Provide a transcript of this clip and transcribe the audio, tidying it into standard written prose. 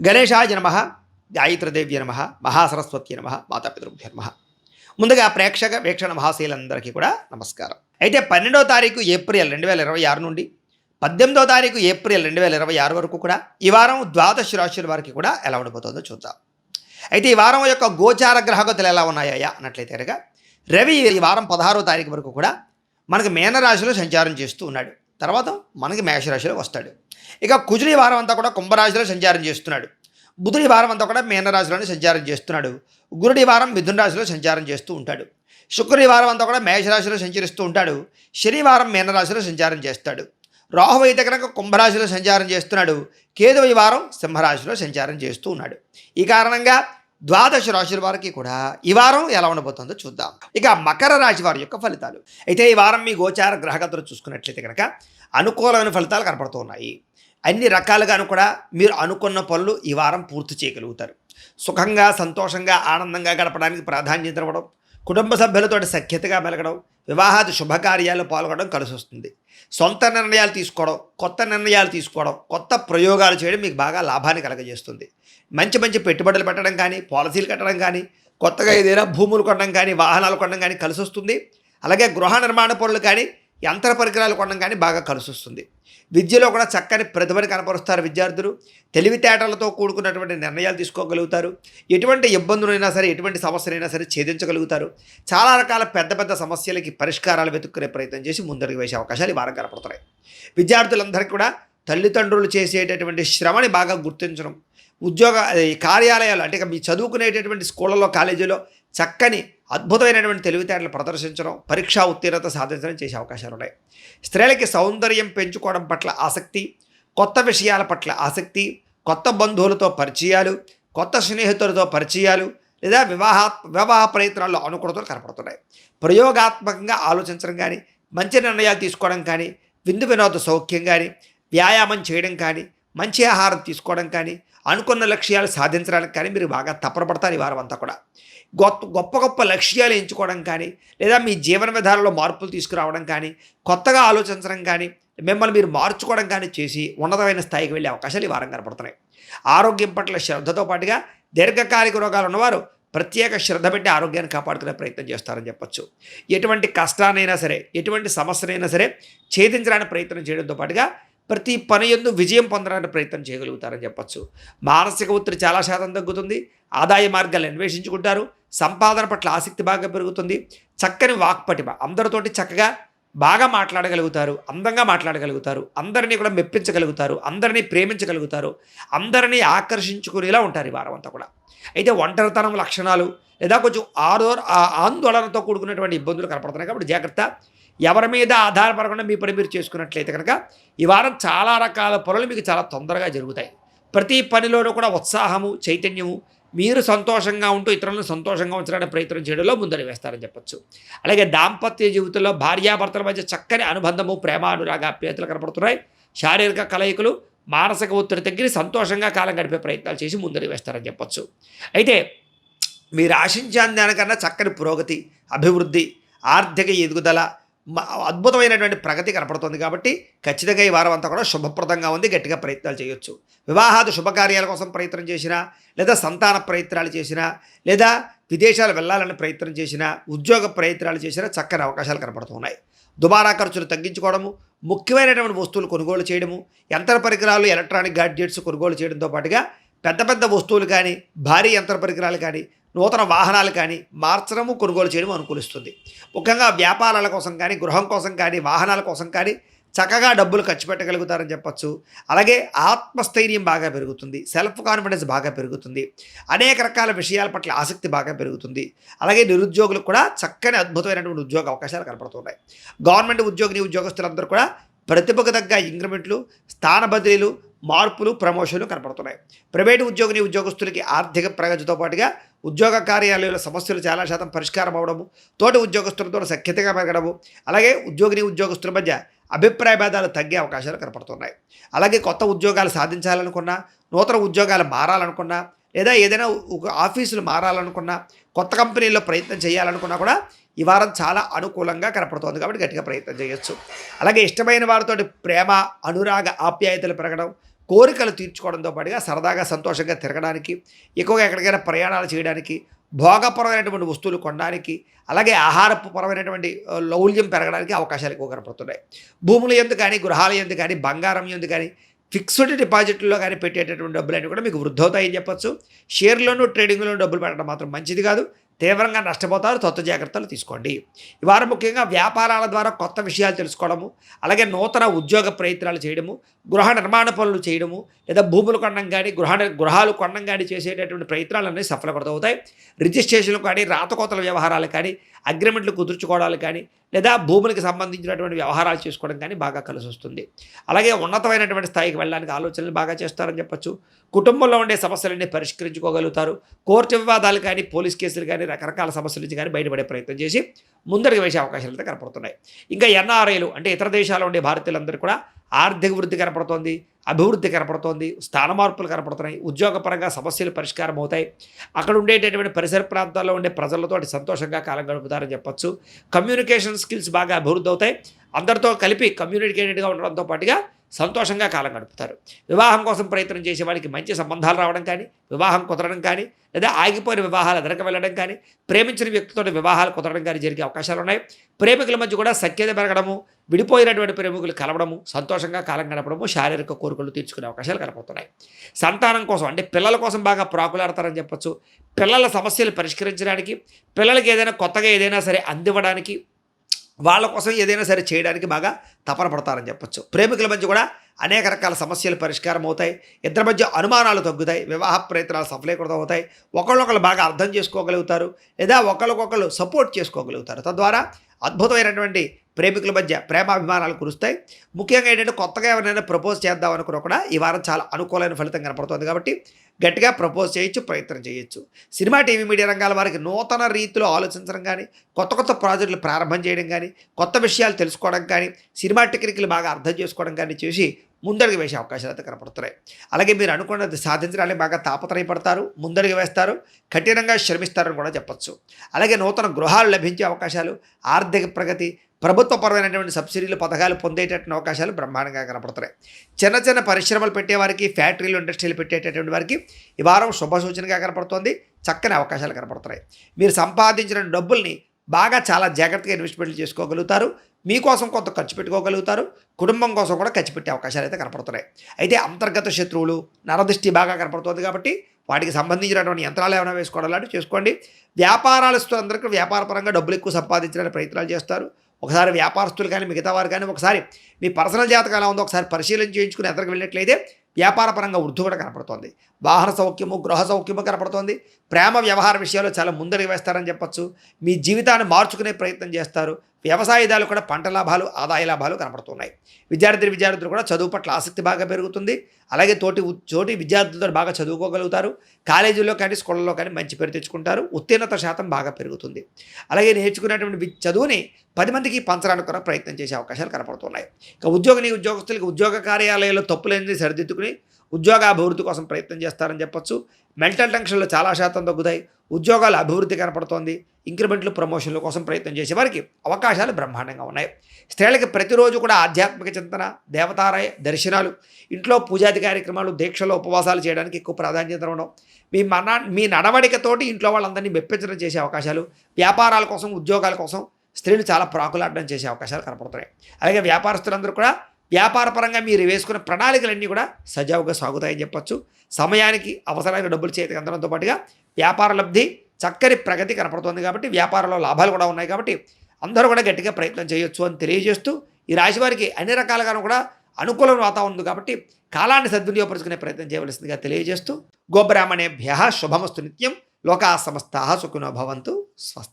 గణేశాయ నమః, గాయత్రీదేవ్య నమః, మహాసరస్వతి నమః, మాతాపితృభ్యో నమః. ముందుగా ప్రేక్షక వీక్షణ మహాశీలందరికీ కూడా నమస్కారం. అయితే 12వ తారీఖు ఏప్రిల్ 2026 నుండి 18వ తారీఖు ఏప్రిల్ 2026 వరకు కూడా ఈ వారం ద్వాదశ రాశుల వారికి కూడా ఎలా ఉండబోతుందో చూద్దాం. అయితే ఈ వారం యొక్క గోచార గ్రహగతులు ఎలా ఉన్నాయా అన్నట్లయితే కనుక రవి ఈ వారం 16వ తారీఖు వరకు కూడా మనకి మీనరాశిలో సంచారం చేస్తూ ఉన్నాడు. తర్వాత మనకి మేషరాశిలో వస్తాడు. ఇక కుజుడి వారం అంతా కూడా కుంభరాశిలో సంచారం చేస్తున్నాడు. బుధుడి వారం అంతా కూడా మీనరాశిలోనే సంచారం చేస్తున్నాడు. గురుడి వారం మిథున రాశిలో సంచారం చేస్తూ ఉంటాడు. శుక్రుడి వారం అంతా కూడా మేషరాశిలో సంచరిస్తూ ఉంటాడు. శనివారం మీనరాశిలో సంచారం చేస్తాడు. రాహు అయితే కనుక కుంభరాశిలో సంచారం చేస్తున్నాడు. కేతువు ఈ వారం సింహరాశిలో సంచారం చేస్తూ ఉన్నాడు. ఈ కారణంగా ద్వాదశ రాశుల వారికి కూడా ఈ వారం ఎలా ఉండబోతుందో చూద్దాం. ఇక మకర రాశి వారి యొక్క ఫలితాలు. అయితే ఈ వారం మీ గోచార గ్రహగతులు చూసుకున్నట్లయితే కనుక అనుకూలమైన ఫలితాలు కనపడుతూ ఉన్నాయి. అన్ని రకాలుగాను కూడా మీరు అనుకున్న పనులు ఈ వారం పూర్తి చేయగలుగుతారు. సుఖంగా, సంతోషంగా, ఆనందంగా గడపడానికి ప్రాధాన్యత ఇవ్వడం, కుటుంబ సభ్యులతో సఖ్యతగా మెలగడం, వివాహాది శుభకార్యాల్లో పాల్గొనడం కలిసి వస్తుంది. సొంత నిర్ణయాలు తీసుకోవడం, కొత్త నిర్ణయాలు తీసుకోవడం, కొత్త ప్రయోగాలు చేయడం మీకు బాగా లాభాన్ని కలగజేస్తుంది. మంచి మంచి పెట్టుబడులు పెట్టడం కానీ, పాలసీలు కట్టడం కానీ, కొత్తగా ఏదైనా భూములు కొనడం కానీ, వాహనాలు కొనడం కానీ కలిసి వస్తుంది. అలాగే గృహ నిర్మాణ పనులు కానీ, యంత్ర పరికరాలు కొనడం కానీ బాగా కలిసి వస్తుంది. విద్యలో కూడా చక్కని ప్రతిభని కనపరుస్తారు విద్యార్థులు. తెలివితేటలతో కూడుకున్నటువంటి నిర్ణయాలు తీసుకోగలుగుతారు. ఎటువంటి ఇబ్బందులైనా సరే, ఎటువంటి సమస్యలైనా సరే ఛేదించగలుగుతారు. చాలా రకాల పెద్ద పెద్ద సమస్యలకి పరిష్కారాలు వెతుక్కునే ప్రయత్నం చేసి ముందరికి వేసే అవకాశాలు ఈ వారం కనపడుతున్నాయి. విద్యార్థులందరికీ కూడా తల్లిదండ్రులు చేసేటటువంటి శ్రమని బాగా గుర్తించడం, ఉద్యోగ కార్యాలయాలు అంటే మీ చదువుకునేటటువంటి స్కూళ్ళలో, కాలేజీలో చక్కని అద్భుతమైనటువంటి తెలివితేటలు ప్రదర్శించడం, పరీక్షా ఉత్తీర్ణత సాధించడం చేసే అవకాశాలు ఉన్నాయి. స్త్రీలకి సౌందర్యం పెంచుకోవడం పట్ల ఆసక్తి, కొత్త విషయాల పట్ల ఆసక్తి, కొత్త బంధువులతో పరిచయాలు, కొత్త స్నేహితులతో పరిచయాలు లేదా వివాహ ప్రయత్నాల్లో అనుకూలతలు కనపడుతున్నాయి. ప్రయోగాత్మకంగా ఆలోచించడం కానీ, మంచి నిర్ణయాలు తీసుకోవడం కానీ, విందు వినోద సౌఖ్యం కానీ, వ్యాయామం చేయడం కానీ, మంచి ఆహారం తీసుకోవడం కానీ, అనుకున్న లక్ష్యాలు సాధించడానికి కానీ మీరు బాగా తపనపడతారు ఈ వారం అంతా కూడా. గొప్ప గొప్ప లక్ష్యాలు ఎంచుకోవడం కానీ, లేదా మీ జీవన విధానంలో మార్పులు తీసుకురావడం కానీ, కొత్తగా ఆలోచించడం కానీ, మిమ్మల్ని మీరు మార్చుకోవడం కానీ చేసి ఉన్నతమైన స్థాయికి వెళ్ళే అవకాశాలు ఈ వారం కనపడుతున్నాయి. ఆరోగ్యం పట్ల శ్రద్ధతో పాటుగా దీర్ఘకాలిక రోగాలు ఉన్నవారు ప్రత్యేక శ్రద్ధ పెట్టి ఆరోగ్యాన్ని కాపాడుకునే ప్రయత్నం చేస్తారని చెప్పచ్చు. ఎటువంటి కష్టానైనా సరే, ఎటువంటి సమస్యనైనా సరే ఛేదించడానికి ప్రయత్నం చేయడంతో పాటుగా ప్రతి పని యందు విజయం పొందడానికి ప్రయత్నం చేయగలుగుతారని చెప్పచ్చు. మానసిక ఒత్తిడి చాలా శాతం తగ్గుతుంది. ఆదాయ మార్గాలు అన్వేషించుకుంటారు. సంపాదన పట్ల ఆసక్తి బాగా పెరుగుతుంది. చక్కని వాక్పటిమ, అందరితోటి చక్కగా బాగా మాట్లాడగలుగుతారు, అందంగా మాట్లాడగలుగుతారు, అందరినీ కూడా మెప్పించగలుగుతారు, అందరినీ ప్రేమించగలుగుతారు, అందరినీ ఆకర్షించుకునేలా ఉంటారు ఈ వారం అంతా కూడా. అయితే ఒంటరితనం లక్షణాలు లేదా కొంచెం ఆందోళనతో కూడుకున్నటువంటి ఇబ్బందులు కనపడుతున్నాయి కాబట్టి జాగ్రత్త. ఎవరి మీద ఆధారపడకుండా మీ పని మీరు చేసుకున్నట్లయితే కనుక ఈ వారం చాలా రకాల పనులు మీకు చాలా తొందరగా జరుగుతాయి. ప్రతి పనిలోనూ కూడా ఉత్సాహము, చైతన్యము, మీరు సంతోషంగా ఉంటూ ఇతరులను సంతోషంగా ఉంచడానికి ప్రయత్నం చేయడంలో ముందడి వేస్తారని చెప్పచ్చు. అలాగే దాంపత్య జీవితంలో భార్యాభర్తల మధ్య చక్కని అనుబంధము, ప్రేమ, అనురాగ, ఆప్యాయతలు కనపడుతున్నాయి. శారీరక కలయికలు, మానసిక ఒత్తిడి తగ్గి సంతోషంగా కాలం గడిపే ప్రయత్నాలు చేసి ముందడి వేస్తారని చెప్పచ్చు. అయితే మీరు ఆశించిన దానికన్నా చక్కని పురోగతి, అభివృద్ధి, ఆర్థిక ఎదుగుదల, అద్భుతమైనటువంటి ప్రగతి కనపడుతుంది. కాబట్టి ఖచ్చితంగా ఈ వారం అంతా కూడా శుభప్రదంగా ఉంది. గట్టిగా ప్రయత్నాలు చేయొచ్చు. వివాహాది శుభకార్యాల కోసం ప్రయత్నం చేసినా, లేదా సంతాన ప్రయత్నాలు చేసినా, లేదా విదేశాలు వెళ్ళాలని ప్రయత్నం చేసినా, ఉద్యోగ ప్రయత్నాలు చేసినా చక్కని అవకాశాలు కనపడుతున్నాయి. దుబారా ఖర్చులు తగ్గించుకోవడము, ముఖ్యమైనటువంటి వస్తువులు కొనుగోలు చేయడము, యంత్ర పరికరాలు, ఎలక్ట్రానిక్ గాడ్జెట్స్ కొనుగోలు చేయడంతో పాటుగా పెద్ద పెద్ద వస్తువులు కానీ, భారీ యంత్ర పరికరాలు కానీ, నూతన వాహనాలు కానీ మార్చడము, కొనుగోలు చేయడం అనుకూలిస్తుంది. ముఖ్యంగా వ్యాపారాల కోసం కానీ, గృహం కోసం కానీ, వాహనాల కోసం కానీ చక్కగా డబ్బులు ఖర్చు పెట్టగలుగుతారని చెప్పచ్చు. అలాగే ఆత్మస్థైర్యం బాగా పెరుగుతుంది. సెల్ఫ్ కాన్ఫిడెన్స్ బాగా పెరుగుతుంది. అనేక రకాల విషయాల పట్ల ఆసక్తి బాగా పెరుగుతుంది. అలాగే నిరుద్యోగులకు కూడా చక్కని అద్భుతమైనటువంటి ఉద్యోగ అవకాశాలు కనపడుతున్నాయి. గవర్నమెంట్ ఉద్యోగస్తులందరూ కూడా ప్రతిభకు తగ్గ ఇంక్రిమెంట్లు, స్థాన బదిలీలు, మార్పులు, ప్రమోషన్లు కనపడుతున్నాయి. ప్రైవేటు ఉద్యోగస్తులకి ఆర్థిక ప్రగతితో పాటుగా ఉద్యోగ కార్యాలయాల సమస్యలు చాలా శాతం పరిష్కారం అవ్వడము, తోటి ఉద్యోగస్తులతో సఖ్యతగా పెరగడము, అలాగే ఉద్యోగస్తుల మధ్య అభిప్రాయ భేదాలు తగ్గే అవకాశాలు కనపడుతున్నాయి. అలాగే కొత్త ఉద్యోగాలు సాధించాలనుకున్నా, నూతన ఉద్యోగాలు మారాలనుకున్నా, లేదా ఏదైనా ఒక ఆఫీసులు మారాలనుకున్నా, కొత్త కంపెనీల్లో ప్రయత్నం చేయాలనుకున్నా కూడా ఈ వారం చాలా అనుకూలంగా కనపడుతోంది. కాబట్టి గట్టిగా ప్రయత్నం చేయొచ్చు. అలాగే ఇష్టమైన వారితో ప్రేమ, అనురాగ, ఆప్యాయతలు పెరగడం, కోరికలు తీర్చుకోవడంతో పాటుగా సరదాగా సంతోషంగా తిరగడానికి, ఎక్కువగా ఎక్కడికైనా ప్రయాణాలు చేయడానికి, భోగపరమైనటువంటి వస్తువులు కొనడానికి, అలాగే ఆహారపు పరమైనటువంటి లౌల్యం పెరగడానికి అవకాశాలు ఎక్కువ కనపడుతున్నాయి. భూముల యందు కానీ, గృహాల యందు కానీ, బంగారం యందు కానీ, ఫిక్స్డ్ డిపాజిట్‌లో గాని పెట్టేటటువంటి డబ్బులన్నీ కూడా మీకు వృద్ధవుతాయని చెప్పొచ్చు. షేర్‌లోను, ట్రేడింగ్‌లోను డబ్బులు పెట్టడం మాత్రం మంచిది కాదు. తీవ్రంగా నష్టపోతారు. జాగ్రత్తలు తీసుకోండి. ఈ వారం ముఖ్యంగా వ్యాపారాల ద్వారా కొత్త విషయాలు తెలుసుకోవడము, అలాగే నూతన ఉద్యోగ ప్రయత్నాలు చేయడము, గృహ నిర్మాణ పనులు చేయడము, లేదా భూములు కొనడం గానీ, గృహాలు కొనడం గానీ చేసేటటువంటి ప్రయత్నాలన్నీ సఫలీకృతమవుతాయి. రిజిస్ట్రేషన్‌లు కానీ, రాతకోతల వ్యవహారాలు కానీ, అగ్రిమెంట్లు కుదుర్చుకోవడాలు కానీ, లేదా భూములకు సంబంధించినటువంటి వ్యవహారాలు చేసుకోవడం కానీ బాగా కలిసొస్తుంది. అలాగే ఉన్నతమైనటువంటి స్థాయికి వెళ్ళడానికి ఆలోచనలు బాగా చేస్తారని చెప్పొచ్చు. కుటుంబంలో ఉండే సమస్యలన్నీ పరిష్కరించుకోగలుగుతారు. కోర్టు వివాదాలు కానీ, పోలీస్ కేసులు కానీ, రకరకాల సమస్యల నుంచి కానీ బయటపడే ప్రయత్నం చేసి ముందడుగు వేసే అవకాశాలు అయితే కనపడుతున్నాయి. ఇంకా ఎన్ఆర్ఐలు అంటే ఇతర దేశాల్లో ఉండే భారతీయులందరూ కూడా ఆర్థిక వృద్ధి కనపడుతోంది, అభివృద్ధి కనపడుతోంది, స్థాన మార్పులు కనపడుతున్నాయి, ఉద్యోగపరంగా సమస్యలు పరిష్కారం అవుతాయి. అక్కడ ఉండేటటువంటి పరిసర ప్రాంతాల్లో ఉండే ప్రజలతో సంతోషంగా కాలం గడుపుతారని చెప్పొచ్చు. కమ్యూనికేషన్ స్కిల్స్ బాగా అభివృద్ధి అవుతాయి. అందరితో కలిపి కమ్యూనికేటెడ్గా ఉండడంతో పాటుగా సంతోషంగా కాలం గడుపుతారు. వివాహం కోసం ప్రయత్నం చేసే వారికి మంచి సంబంధాలు రావడం కానీ, వివాహం కుదరడం కానీ, లేదా ఆగిపోయిన వివాహాలు ఎదరక వెళ్ళడం కానీ, ప్రేమించిన వ్యక్తితో వివాహాలు కుదరడం కానీ జరిగే అవకాశాలు ఉన్నాయి. ప్రేమికుల మధ్య కూడా సఖ్యత పెరగడము, విడిపోయినటువంటి ప్రేమికులు కలవడము, సంతోషంగా కాలం గడపడము, శారీరక కోరికలు తీర్చుకునే అవకాశాలు కనపడుతున్నాయి. సంతానం కోసం అంటే పిల్లల కోసం బాగా ప్రాకులాడతారని చెప్పొచ్చు. పిల్లల సమస్యలు పరిష్కరించడానికి, పిల్లలకి ఏదైనా కొత్తగా ఏదైనా సరే అందివ్వడానికి, వాళ్ళ కోసం ఏదైనా సరే చేయడానికి బాగా తపన పడతారని చెప్పొచ్చు. ప్రేమికుల మధ్య కూడా అనేక రకాల సమస్యలు పరిష్కారం అవుతాయి. ఇద్దరి మధ్య అనుమానాలు తగ్గుతాయి. వివాహ ప్రయత్నాలు సఫలీకృతం అవుతాయి. ఒకళ్ళొకళ్ళు బాగా అర్థం చేసుకోగలుగుతారు, లేదా ఒకళ్ళకొకళ్ళు సపోర్ట్ చేసుకోగలుగుతారు. తద్వారా అద్భుతమైనటువంటి ప్రేమికుల మధ్య ప్రేమాభిమానాలు కురుస్తాయి. ముఖ్యంగా ఏంటంటే కొత్తగా ఎవరైనా ప్రపోజ్ చేద్దాం అనుకున్నా కూడా ఈ వారం చాలా అనుకూలమైన ఫలితం కనపడుతుంది కాబట్టి గట్టిగా ప్రపోజ్ చేయొచ్చు, ప్రయత్నం చేయొచ్చు. సినిమా, టీవీ, మీడియా రంగాల వారికి నూతన రీతిలో ఆలోచించడం కానీ, కొత్త కొత్త ప్రాజెక్టులు ప్రారంభం చేయడం కానీ, కొత్త విషయాలు తెలుసుకోవడం కానీ, సినిమా టెక్నిక్లు బాగా అర్థం చేసుకోవడం కానీ చేసి ముందడుగు వేసే అవకాశాలు అయితే కనపడుతున్నాయి. అలాగే మీరు అనుకున్నది సాధించడానికి బాగా తాపత్రయపడతారు, ముందడుగు వేస్తారు, కఠినంగా శ్రమిస్తారని కూడా చెప్పొచ్చు. అలాగే నూతన గృహాలు లభించే అవకాశాలు, ఆర్థిక ప్రగతి, ప్రభుత్వపరమైనటువంటి సబ్సిడీలు, పథకాలు పొందేటటువంటి అవకాశాలు బ్రహ్మాండంగా కనపడుతున్నాయి. చిన్న చిన్న పరిశ్రమలు పెట్టేవారికి, ఫ్యాక్టరీలు, ఇండస్ట్రీలు పెట్టేటటువంటి వారికి ఈ వారం శుభ సూచనగా కనపడుతోంది. చక్కని అవకాశాలు కనపడుతున్నాయి. మీరు సంపాదించిన డబ్బుల్ని బాగా చాలా జాగ్రత్తగా ఇన్వెస్ట్మెంట్లు చేసుకోగలుగుతారు. మీకోసం కొంత ఖర్చు పెట్టుకోగలుగుతారు. కుటుంబం కోసం కూడా ఖర్చు పెట్టే అవకాశాలు అయితే కనపడుతున్నాయి. అయితే అంతర్గత శత్రువులు, నరదృష్టి బాగా కనపడుతుంది కాబట్టి వాటికి సంబంధించినటువంటి యంత్రాలు ఏమైనా వేసుకోవడం లాంటివి చేసుకోండి. వ్యాపారస్తులందరికీ వ్యాపారపరంగా డబ్బులు ఎక్కువ సంపాదించడానికి ప్రయత్నాలు చేస్తారు. ఒకసారి వ్యాపారస్తులు కానీ, మిగతా వారు కానీ ఒకసారి మీ పర్సనల్ జాతకం ఎలా ఉందో ఒకసారి పరిశీలన చేయించుకుని ఎదరికి వెళ్ళినట్లయితే వ్యాపారపరంగా వృద్ధి కూడా కనపడుతోంది. వాహన సౌఖ్యము, గృహ సౌఖ్యము కనపడుతోంది. ప్రేమ వ్యవహార విషయాల్లో చాలా ముందడుగు వేస్తారని చెప్పొచ్చు. మీ జీవితాన్ని మార్చుకునే ప్రయత్నం చేస్తారు. వ్యవసాయదాలు కూడా పంట లాభాలు, ఆదాయ లాభాలు కనపడుతున్నాయి. విద్యార్థులు కూడా చదువు పట్ల ఆసక్తి బాగా పెరుగుతుంది. అలాగే తోటి విద్యార్థులతో బాగా చదువుకోగలుగుతారు. కాలేజీల్లో కానీ, స్కూళ్ళలో కానీ మంచి పేరు తెచ్చుకుంటారు. ఉత్తీర్ణత శాతం బాగా పెరుగుతుంది. అలాగే నేర్చుకునేటువంటి చదువుని 10 మందికి పంచడానికి కూడా ప్రయత్నం చేసే అవకాశాలు కనపడుతున్నాయి. ఇక ఉద్యోగస్తులకి ఉద్యోగ కార్యాలయాల్లో తప్పులేనిది సరిదిద్దుకుని ఉద్యోగాభివృద్ధి కోసం ప్రయత్నం చేస్తారని చెప్పొచ్చు. మెంటల్ టెన్షన్లు చాలా శాతం తగ్గుతాయి. ఉద్యోగాల అభివృద్ధి కనపడుతోంది. ఇంక్రిమెంట్లు, ప్రమోషన్ల కోసం ప్రయత్నం చేసే వారికి అవకాశాలు బ్రహ్మాండంగా ఉన్నాయి. స్త్రీలకి ప్రతిరోజు కూడా ఆధ్యాత్మిక చింతన, దేవతారాయ దర్శనాలు, ఇంట్లో పూజాది కార్యక్రమాలు, దీక్షలు, ఉపవాసాలు చేయడానికి ఎక్కువ ప్రాధాన్యత ఉండడం, మీ నడవడికతోటి ఇంట్లో వాళ్ళందరినీ మెప్పించడం చేసే అవకాశాలు, వ్యాపారాల కోసం, ఉద్యోగాల కోసం స్త్రీలు చాలా ప్రాకులాడడం చేసే అవకాశాలు కనపడుతున్నాయి. అలాగే వ్యాపారస్తులందరూ కూడా వ్యాపారపరంగా మీరు వేసుకున్న ప్రణాళికలన్నీ కూడా సజావుగా సాగుతాయని చెప్పొచ్చు. సమయానికి అవసరమైన డబ్బులు చేతికి అందడంతో పాటుగా వ్యాపార లబ్ధి, చక్కని ప్రగతి కనపడుతుంది కాబట్టి వ్యాపారంలో లాభాలు కూడా ఉన్నాయి కాబట్టి అందరూ కూడా గట్టిగా ప్రయత్నం చేయొచ్చు అని తెలియజేస్తూ, ఈ రాశి వారికి అన్ని రకాలుగాను కూడా అనుకూల వాతావరణం ఉంది కాబట్టి కాలాన్ని సద్వినియోగపరుచుకునే ప్రయత్నం చేయవలసిందిగా తెలియజేస్తూ, గోబ్రాహ్మణేభ్యః శుభమస్తు నిత్యం. లోకా సమస్తాః సుఖినో భవంతు. స్వస్తి.